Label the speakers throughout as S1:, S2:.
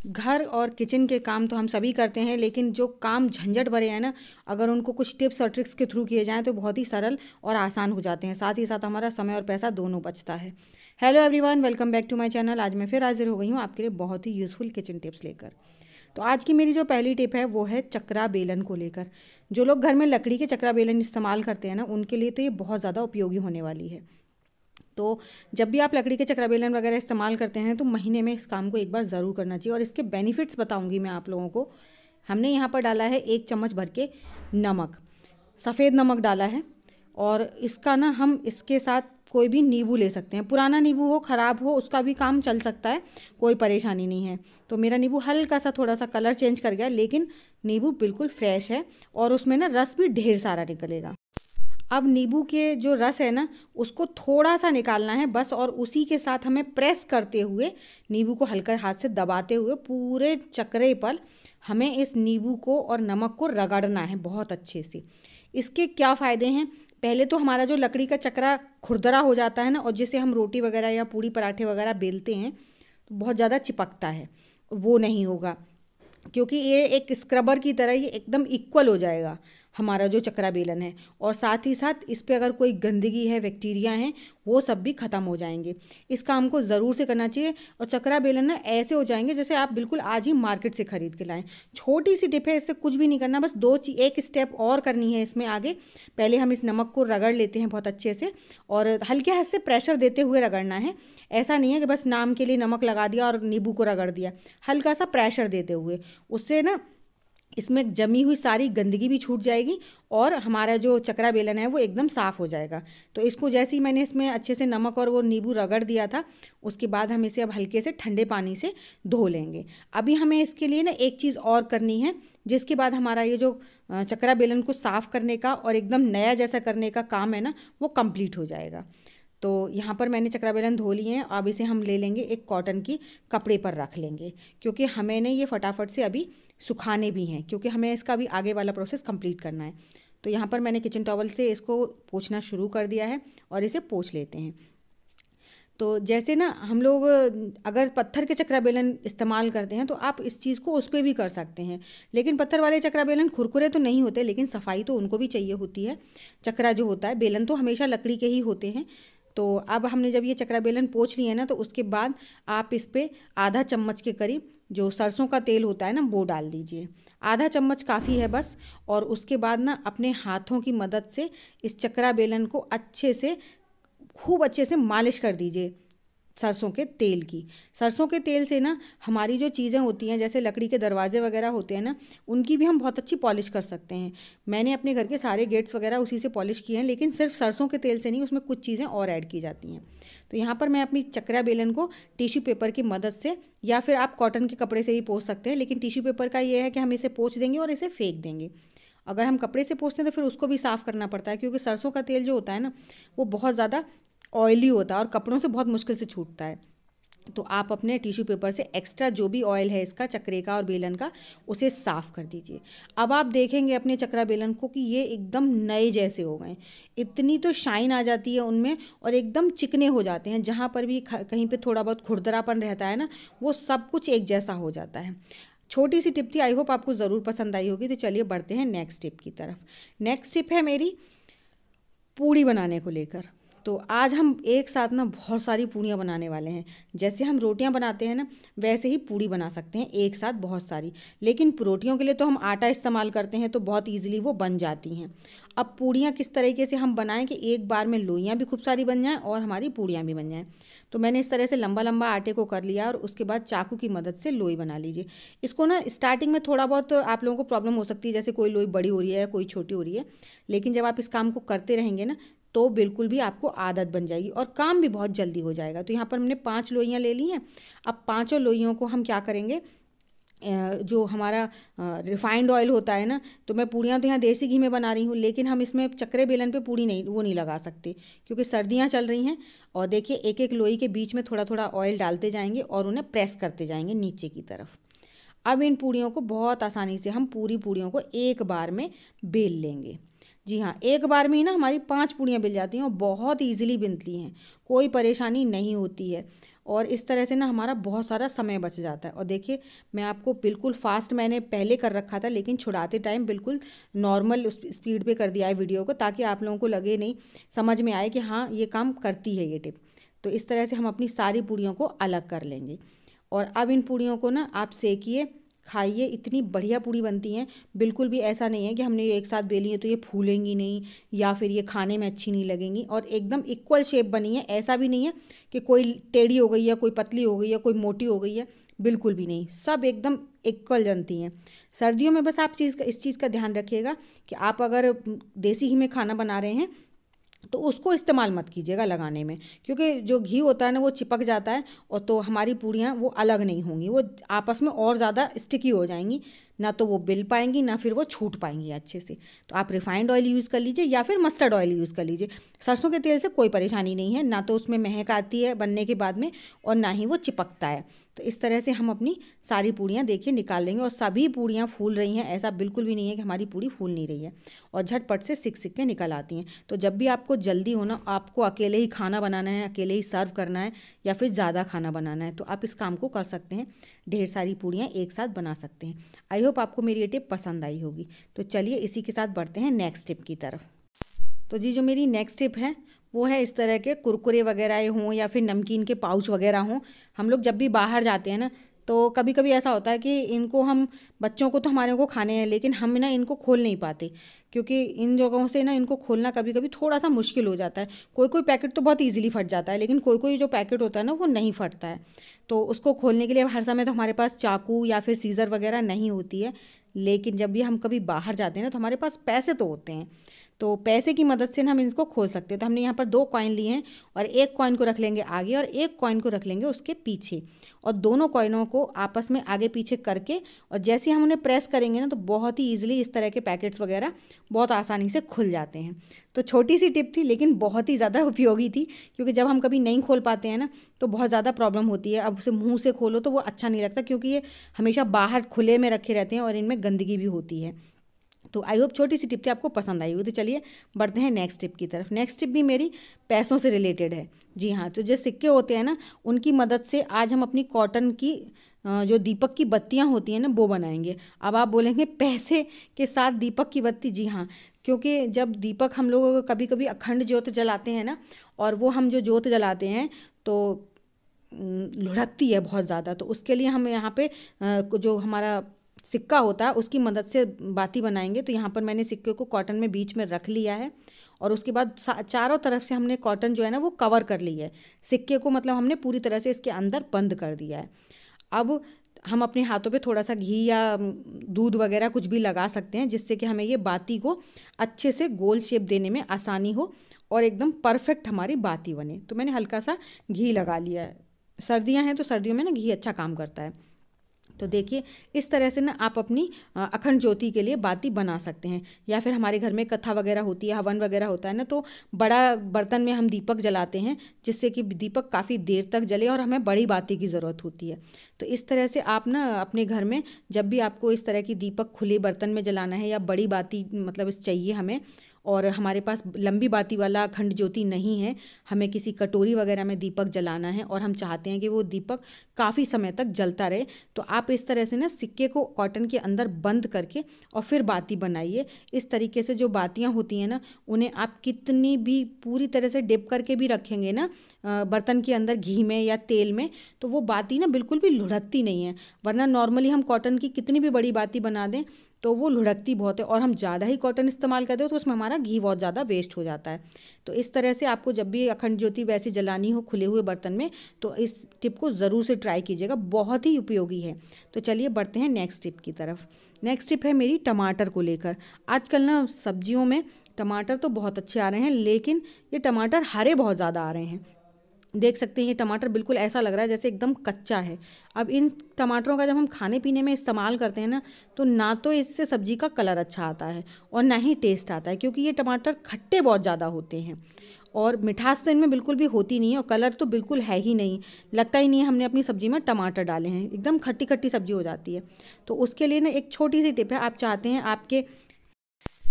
S1: घर और किचन के काम तो हम सभी करते हैं, लेकिन जो काम झंझट भरे हैं ना, अगर उनको कुछ टिप्स और ट्रिक्स के थ्रू किए जाएँ तो बहुत ही सरल और आसान हो जाते हैं। साथ ही साथ हमारा समय और पैसा दोनों बचता है। Hello everyone, welcome back to my channel. आज मैं फिर हाजिर हो गई हूँ आपके लिए बहुत ही यूज़फुल किचन टिप्स लेकर। तो आज की मेरी जो पहली टिप है वो है चक्रा बेलन को लेकर। जो लोग घर में लकड़ी के चक्रा बेलन इस्तेमाल करते हैं ना, उनके लिए तो ये बहुत ज़्यादा उपयोगी होने वाली है। तो जब भी आप लकड़ी के चक्रा बेलन वगैरह इस्तेमाल करते हैं तो महीने में इस काम को एक बार ज़रूर करना चाहिए, और इसके बेनिफिट्स बताऊंगी मैं आप लोगों को। हमने यहाँ पर डाला है 1 चम्मच भर के नमक, सफ़ेद नमक डाला है। और इसका ना हम इसके साथ कोई भी नींबू ले सकते हैं, पुराना नींबू हो, ख़राब हो, उसका भी काम चल सकता है, कोई परेशानी नहीं है। तो मेरा नींबू हल्का सा थोड़ा सा कलर चेंज कर गया, लेकिन नींबू बिल्कुल फ्रेश है और उसमें ना रस भी ढेर सारा निकलेगा। अब नींबू के जो रस है ना, उसको थोड़ा सा निकालना है बस, और उसी के साथ हमें प्रेस करते हुए, नींबू को हल्का हाथ से दबाते हुए पूरे चक्रे पर हमें इस नींबू को और नमक को रगड़ना है बहुत अच्छे से। इसके क्या फ़ायदे हैं? पहले तो हमारा जो लकड़ी का चक्रा खुरदरा हो जाता है ना, और जिसे हम रोटी वगैरह या पूड़ी पराठे वगैरह बेलते हैं तो बहुत ज़्यादा चिपकता है, वो नहीं होगा, क्योंकि ये एक स्क्रबर की तरह ये एकदम इक्वल हो जाएगा हमारा जो चक्रा बेलन है। और साथ ही साथ इस पे अगर कोई गंदगी है, बैक्टीरिया हैं, वो सब भी ख़त्म हो जाएंगे। इस काम को ज़रूर से करना चाहिए, और चक्रा बेलन ना ऐसे हो जाएंगे जैसे आप बिल्कुल आज ही मार्केट से ख़रीद के लाएं। छोटी सी टिप है, इससे कुछ भी नहीं करना, बस एक स्टेप और करनी है इसमें आगे। पहले हम इस नमक को रगड़ लेते हैं बहुत अच्छे से, और हल्के हाथ से प्रेशर देते हुए रगड़ना है। ऐसा नहीं है कि बस नाम के लिए नमक लगा दिया और नींबू को रगड़ दिया, हल्का सा प्रेशर देते हुए। उससे ना इसमें जमी हुई सारी गंदगी भी छूट जाएगी, और हमारा जो चक्रा बेलन है वो एकदम साफ़ हो जाएगा। तो इसको जैसे ही मैंने इसमें अच्छे से नमक और वो नींबू रगड़ दिया था, उसके बाद हम इसे अब हल्के से ठंडे पानी से धो लेंगे। अभी हमें इसके लिए ना एक चीज़ और करनी है, जिसके बाद हमारा ये जो चक्रा बेलन को साफ़ करने का और एकदम नया जैसा करने का काम है ना, वो कंप्लीट हो जाएगा। तो यहाँ पर मैंने चक्रा बेलन धो लिए हैं। अब इसे हम ले लेंगे, एक कॉटन की कपड़े पर रख लेंगे, क्योंकि हमें ने ये फटाफट से अभी सुखाने भी हैं, क्योंकि हमें इसका भी आगे वाला प्रोसेस कंप्लीट करना है। तो यहाँ पर मैंने किचन टॉवल से इसको पोंछना शुरू कर दिया है, और इसे पोंछ लेते हैं। तो जैसे ना हम लोग अगर पत्थर के चक्रा बेलन इस्तेमाल करते हैं तो आप इस चीज़ को उस पर भी कर सकते हैं, लेकिन पत्थर वाले चक्रा बेलन खुरखुरे तो नहीं होते, लेकिन सफाई तो उनको भी चाहिए होती है। चक्रा जो होता है, बेलन तो हमेशा लकड़ी के ही होते हैं। तो अब हमने जब ये चक्रा बेलन पोंछ लिए ना, तो उसके बाद आप इस पर आधा चम्मच के करीब जो सरसों का तेल होता है ना, वो डाल दीजिए। आधा चम्मच काफ़ी है बस। और उसके बाद ना अपने हाथों की मदद से इस चक्रा बेलन को अच्छे से, खूब अच्छे से मालिश कर दीजिए सरसों के तेल की। सरसों के तेल से ना हमारी जो चीज़ें होती हैं, जैसे लकड़ी के दरवाजे वगैरह होते हैं ना, उनकी भी हम बहुत अच्छी पॉलिश कर सकते हैं। मैंने अपने घर के सारे गेट्स वगैरह उसी से पॉलिश किए हैं, लेकिन सिर्फ सरसों के तेल से नहीं, उसमें कुछ चीज़ें और ऐड की जाती हैं। तो यहाँ पर मैं अपनी चक्रा बेलन को टिश्यू पेपर की मदद से, या फिर आप कॉटन के कपड़े से ही पोंछ सकते हैं, लेकिन टिश्यू पेपर का ये है कि हम इसे पोंछ देंगे और इसे फेंक देंगे। अगर हम कपड़े से पोंछते हैं तो फिर उसको भी साफ़ करना पड़ता है, क्योंकि सरसों का तेल जो होता है ना, वो बहुत ज़्यादा ऑयली होता है और कपड़ों से बहुत मुश्किल से छूटता है। तो आप अपने टिश्यू पेपर से एक्स्ट्रा जो भी ऑयल है इसका, चक्रे का और बेलन का, उसे साफ़ कर दीजिए। अब आप देखेंगे अपने चक्रा बेलन को कि ये एकदम नए जैसे हो गए। इतनी तो शाइन आ जाती है उनमें, और एकदम चिकने हो जाते हैं। जहाँ पर भी कहीं पे थोड़ा बहुत खुरदरापन रहता है ना, वो सब कुछ एक जैसा हो जाता है। छोटी सी टिप थी, आई होप आपको ज़रूर पसंद आई होगी। तो चलिए बढ़ते हैं नेक्स्ट टिप की तरफ। नेक्स्ट टिप है मेरी पूड़ी बनाने को लेकर। तो आज हम एक साथ ना बहुत सारी पूड़ियाँ बनाने वाले हैं। जैसे हम रोटियाँ बनाते हैं ना, वैसे ही पूड़ी बना सकते हैं एक साथ बहुत सारी। लेकिन रोटियों के लिए तो हम आटा इस्तेमाल करते हैं, तो बहुत ईजिली वो बन जाती हैं। अब पूड़ियाँ किस तरीके से हम बनाएं कि एक बार में लोइयाँ भी खूब सारी बन जाएँ और हमारी पूड़ियाँ भी बन जाएँ। तो मैंने इस तरह से लंबा लंबा आटे को कर लिया, और उसके बाद चाकू की मदद से लोई बना लीजिए। इसको ना स्टार्टिंग में थोड़ा बहुत आप लोगों को प्रॉब्लम हो सकती है, जैसे कोई लोई बड़ी हो रही है, कोई छोटी हो रही है, लेकिन जब आप इस काम को करते रहेंगे ना, तो बिल्कुल भी आपको आदत बन जाएगी और काम भी बहुत जल्दी हो जाएगा। तो यहाँ पर हमने 5 लोइयाँ ले ली हैं। अब पाँचों लोइयों को हम क्या करेंगे, जो हमारा रिफाइंड ऑयल होता है ना, तो मैं पूड़ियाँ तो यहाँ देसी घी में बना रही हूँ, लेकिन हम इसमें चक्रे बेलन पे पूड़ी नहीं, वो नहीं लगा सकते, क्योंकि सर्दियाँ चल रही हैं। और देखिए, एक एक लोई के बीच में थोड़ा थोड़ा ऑयल डालते जाएंगे और उन्हें प्रेस करते जाएंगे नीचे की तरफ। अब इन पूड़ियों को बहुत आसानी से हम पूरी पूड़ियों को एक बार में बेल लेंगे। जी हाँ, एक बार में ही ना हमारी 5 पूड़ियाँ बिल जाती हैं, और बहुत ईजिली बिनती हैं, कोई परेशानी नहीं होती है। और इस तरह से ना हमारा बहुत सारा समय बच जाता है। और देखिए मैं आपको बिल्कुल फास्ट मैंने पहले कर रखा था, लेकिन छुड़ाते टाइम बिल्कुल नॉर्मल उस स्पीड पे कर दिया है वीडियो को, ताकि आप लोगों को लगे नहीं, समझ में आए कि हाँ ये काम करती है ये टिप। तो इस तरह से हम अपनी सारी पूड़ियों को अलग कर लेंगे। और अब इन पूड़ियों को ना आप सेकिए, खाइए, इतनी बढ़िया पूड़ी बनती हैं। बिल्कुल भी ऐसा नहीं है कि हमने ये एक साथ बेली है तो ये फूलेंगी नहीं या फिर ये खाने में अच्छी नहीं लगेंगी। और एकदम इक्वल शेप बनी है, ऐसा भी नहीं है कि कोई टेढ़ी हो गई है, कोई पतली हो गई है, कोई मोटी हो गई है, बिल्कुल भी नहीं, सब एकदम इक्वल बनती हैं। सर्दियों में बस आप इस चीज़ का ध्यान रखिएगा कि आप अगर देसी घी में खाना बना रहे हैं तो उसको इस्तेमाल मत कीजिएगा लगाने में, क्योंकि जो घी होता है ना वो चिपक जाता है, और तो हमारी पूड़ियाँ वो अलग नहीं होंगी, वो आपस में और ज़्यादा स्टिकी हो जाएंगी, ना तो वो बिल पाएंगी ना फिर वो छूट पाएंगी अच्छे से। तो आप रिफाइंड ऑयल यूज़ कर लीजिए या फिर मस्टर्ड ऑयल यूज़ कर लीजिए। सरसों के तेल से कोई परेशानी नहीं है, ना तो उसमें महक आती है बनने के बाद में और ना ही वो चिपकता है। तो इस तरह से हम अपनी सारी पूड़ियाँ देखिए निकाल लेंगे, और सभी पूड़ियाँ फूल रही हैं, ऐसा बिल्कुल भी नहीं है कि हमारी पूड़ी फूल नहीं रही है, और झटपट से सिक सिक के निकल आती हैं। तो जब भी आपको जल्दी हो ना, आपको अकेले ही खाना बनाना है, अकेले ही सर्व करना है या फिर ज़्यादा खाना बनाना है, तो आप इस काम को कर सकते हैं, ढेर सारी पूड़ियाँ एक साथ बना सकते हैं। आई होप आपको मेरी ये टिप पसंद आई होगी। तो चलिए इसी के साथ बढ़ते हैं नेक्स्ट टिप की तरफ। तो जी जो मेरी नेक्स्ट टिप है वो है, इस तरह के कुरकुरे वगैरह हों या फिर नमकीन के पाउच वगैरह हों, हम लोग जब भी बाहर जाते हैं ना, तो कभी कभी ऐसा होता है कि इनको हम, बच्चों को तो हमारे को खाने हैं, लेकिन हम ना इनको खोल नहीं पाते, क्योंकि इन जगहों से ना इनको खोलना कभी कभी थोड़ा सा मुश्किल हो जाता है। कोई कोई पैकेट तो बहुत इजीली फट जाता है, लेकिन कोई कोई जो पैकेट होता है ना वो नहीं फटता है। तो उसको खोलने के लिए हर समय तो हमारे पास चाकू या फिर सीज़र वगैरह नहीं होती है, लेकिन जब भी हम कभी बाहर जाते हैं ना तो हमारे पास पैसे तो होते हैं, तो पैसे की मदद से ना हम इसको खोल सकते हैं। तो हमने यहाँ पर 2 कॉइन लिए हैं, और एक कॉइन को रख लेंगे आगे और एक कॉइन को रख लेंगे उसके पीछे, और दोनों कॉइनों को आपस में आगे पीछे करके, और जैसे ही हम उन्हें प्रेस करेंगे ना तो बहुत ही ईजिली इस तरह के पैकेट्स वगैरह बहुत आसानी से खुल जाते हैं। तो छोटी सी टिप थी, लेकिन बहुत ही ज़्यादा उपयोगी थी, क्योंकि जब हम कभी नहीं खोल पाते हैं ना तो बहुत ज़्यादा प्रॉब्लम होती है। अब उसे मुँह से खोलो तो वो अच्छा नहीं लगता, क्योंकि ये हमेशा बाहर खुले में रखे रहते हैं और इनमें गंदगी भी होती है। तो आई होप छोटी सी टिप थी आपको पसंद आई होगी। तो चलिए बढ़ते हैं नेक्स्ट टिप की तरफ। नेक्स्ट टिप भी मेरी पैसों से रिलेटेड है। जी हाँ, तो जो सिक्के होते हैं ना उनकी मदद से आज हम अपनी कॉटन की जो दीपक की बत्तियां होती हैं ना वो बनाएंगे। अब आप बोलेंगे पैसे के साथ दीपक की बत्ती? जी हाँ, क्योंकि जब दीपक हम लोग कभी कभी अखंड ज्योत जलाते हैं ना, और वो हम जो ज्योत जलाते हैं तो लुढ़कती है बहुत ज़्यादा, तो उसके लिए हम यहाँ पे जो हमारा सिक्का होता है उसकी मदद से बाती बनाएंगे। तो यहाँ पर मैंने सिक्के को कॉटन में बीच में रख लिया है, और उसके बाद चारों तरफ से हमने कॉटन जो है ना वो कवर कर ली है सिक्के को, मतलब हमने पूरी तरह से इसके अंदर बंद कर दिया है। अब हम अपने हाथों पे थोड़ा सा घी या दूध वगैरह कुछ भी लगा सकते हैं, जिससे कि हमें ये बाती को अच्छे से गोल शेप देने में आसानी हो और एकदम परफेक्ट हमारी बाती बने। तो मैंने हल्का सा घी लगा लिया है, सर्दियाँ हैं तो सर्दियों में ना घी अच्छा काम करता है। तो देखिए इस तरह से ना आप अपनी अखंड ज्योति के लिए बाती बना सकते हैं। या फिर हमारे घर में कथा वगैरह होती है, हवन वगैरह होता है ना, तो बड़ा बर्तन में हम दीपक जलाते हैं, जिससे कि दीपक काफ़ी देर तक जले और हमें बड़ी बाती की ज़रूरत होती है। तो इस तरह से आप ना अपने घर में जब भी आपको इस तरह की दीपक खुले बर्तन में जलाना है या बड़ी बाती मतलब इस चाहिए हमें, और हमारे पास लंबी बाती वाला अखंड ज्योति नहीं है, हमें किसी कटोरी वगैरह में दीपक जलाना है और हम चाहते हैं कि वो दीपक काफ़ी समय तक जलता रहे, तो आप इस तरह से ना सिक्के को कॉटन के अंदर बंद करके और फिर बाती बनाइए। इस तरीके से जो बातियाँ होती हैं ना उन्हें आप कितनी भी पूरी तरह से डिप करके भी रखेंगे ना बर्तन के अंदर घी में या तेल में, तो वो बाती ना बिल्कुल भी लुढ़कती नहीं है। वरना नॉर्मली हम कॉटन की कितनी भी बड़ी बाती बना दें तो वो लुढ़कती बहुत है, और हम ज़्यादा ही कॉटन इस्तेमाल कर दें तो उसमें हमारा घी बहुत ज़्यादा वेस्ट हो जाता है। तो इस तरह से आपको जब भी अखंड ज्योति वैसे जलानी हो खुले हुए बर्तन में, तो इस टिप को ज़रूर से ट्राई कीजिएगा, बहुत ही उपयोगी है। तो चलिए बढ़ते हैं नेक्स्ट टिप की तरफ। नेक्स्ट टिप है मेरी टमाटर को लेकर। आजकल ना सब्जियों में टमाटर तो बहुत अच्छे आ रहे हैं, लेकिन ये टमाटर हरे बहुत ज़्यादा आ रहे हैं। देख सकते हैं ये टमाटर बिल्कुल ऐसा लग रहा है जैसे एकदम कच्चा है। अब इन टमाटरों का जब हम खाने पीने में इस्तेमाल करते हैं ना तो इससे सब्जी का कलर अच्छा आता है और ना ही टेस्ट आता है, क्योंकि ये टमाटर खट्टे बहुत ज़्यादा होते हैं और मिठास तो इनमें बिल्कुल भी होती नहीं है, और कलर तो बिल्कुल है ही नहीं, लगता ही नहीं है हमने अपनी सब्जी में टमाटर डाले हैं, एकदम खट्टी खट्टी सब्जी हो जाती है। तो उसके लिए ना एक छोटी सी टिप है, आप चाहते हैं आपके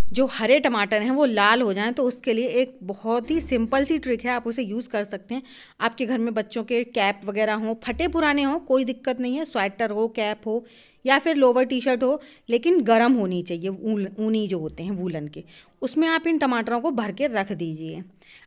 S1: जो हरे टमाटर हैं वो लाल हो जाएं, तो उसके लिए एक बहुत ही सिंपल सी ट्रिक है, आप उसे यूज़ कर सकते हैं। आपके घर में बच्चों के कैप वगैरह हों, फटे पुराने हों, कोई दिक्कत नहीं है, स्वेटर हो, कैप हो या फिर लोवर टी शर्ट हो, लेकिन गर्म होनी चाहिए, ऊनी जो होते हैं वूलन के, उसमें आप इन टमाटरों को भर के रख दीजिए।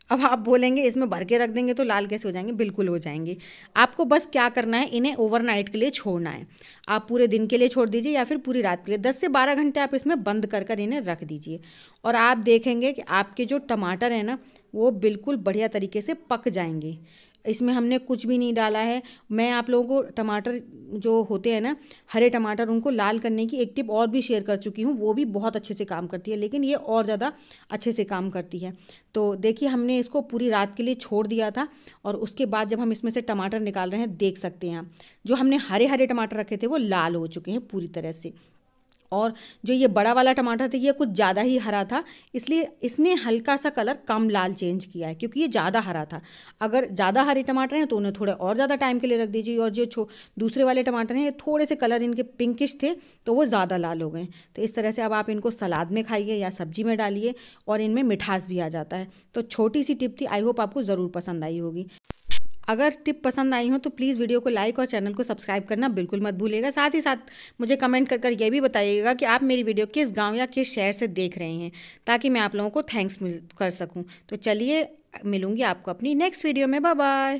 S1: अब आप बोलेंगे इसमें भर के रख देंगे तो लाल कैसे हो जाएंगे? बिल्कुल हो जाएंगे। आपको बस क्या करना है, इन्हें ओवरनाइट के लिए छोड़ना है। आप पूरे दिन के लिए छोड़ दीजिए या फिर पूरी रात के लिए, 10 से 12 घंटे आप इसमें बंद कर कर इन्हें रख दीजिए। और आप देखेंगे कि आपके जो टमाटर हैं ना, वो बिल्कुल बढ़िया तरीके से पक जाएंगे। इसमें हमने कुछ भी नहीं डाला है। मैं आप लोगों को टमाटर जो होते हैं ना, हरे टमाटर, उनको लाल करने की एक टिप और भी शेयर कर चुकी हूँ, वो भी बहुत अच्छे से काम करती है, लेकिन ये और ज़्यादा अच्छे से काम करती है। तो देखिए, हमने इसको पूरी रात के लिए छोड़ दिया था, और उसके बाद जब हम इसमें से टमाटर निकाल रहे हैं, देख सकते हैं आप, जो हमने हरे हरे टमाटर रखे थे वो लाल हो चुके हैं पूरी तरह से। और जो ये बड़ा वाला टमाटर था, ये कुछ ज़्यादा ही हरा था, इसलिए इसने हल्का सा कलर कम लाल चेंज किया है, क्योंकि ये ज़्यादा हरा था। अगर ज़्यादा हरे टमाटर हैं तो उन्हें थोड़े और ज़्यादा टाइम के लिए रख दीजिए, और जो दूसरे वाले टमाटर हैं, ये थोड़े से कलर इनके पिंकिश थे, तो वो ज़्यादा लाल हो गए। तो इस तरह से अब आप इनको सलाद में खाइए या सब्जी में डालिए, और इनमें मिठास भी आ जाता है। तो छोटी सी टिप थी, आई होप आपको ज़रूर पसंद आई होगी। अगर टिप पसंद आई हो तो प्लीज़ वीडियो को लाइक और चैनल को सब्सक्राइब करना बिल्कुल मत भूलिएगा। साथ ही साथ मुझे कमेंट कर कर ये भी बताइएगा कि आप मेरी वीडियो किस गांव या किस शहर से देख रहे हैं, ताकि मैं आप लोगों को थैंक्स कर सकूं। तो चलिए, मिलूंगी आपको अपनी नेक्स्ट वीडियो में। Bye bye.